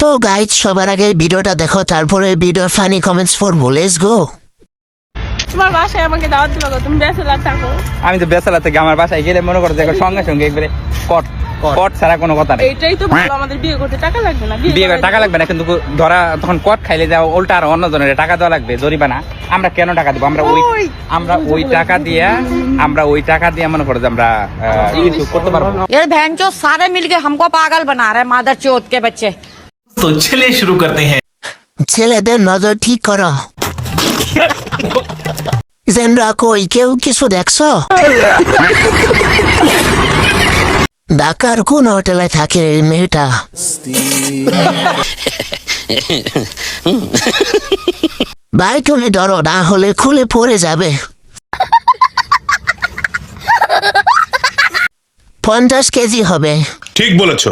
তো গাইজ সবার আগে ভিডিওটা দেখো, তারপরে ভিডিও ফানি কমেন্টস পড়বো। Let's go. তোমার বাসায় আমাকে দাওয়াত দিবা গো, তুমি ব্যাচেলর থাকো। আমি তো বেসালা থেকে আমার বাসায় গেলে মনে করো যে সঙ্গে সঙ্গে একবারে কট কট ছাড়া কোনো কথা নেই। এইটাই তো ভালো, আমাদের বিয়ে করতে টাকা লাগবে না। বিয়ে করে টাকা লাগবে না, কিন্তু ধরা তখন কট খাইলে যাও উল্টা আর অন্য জনের টাকা দেওয়া লাগবে, জরিমানা। আমরা কেন টাকা দেবো? আমরা ওই টাকা দিয়ে মনে করো যে আমরা কিছু করতে পারবো। ये बहन जो सारे मिलके हमको पागल बना रहे हैं, मादर चौथ के बच्चे। तो चलिए शुरू करते हैं। ছেলেদের নজর ঠিক করো। জেনরা কই, কেউ কিছু দেখছো? ঢাকার কোন হোটেলে থাকে এই মেয়েটা? ভাই তুমি ধরো, না হলে খুলে পড়ে যাবে। 50 কেজি হবে। ঠিক বলেছো।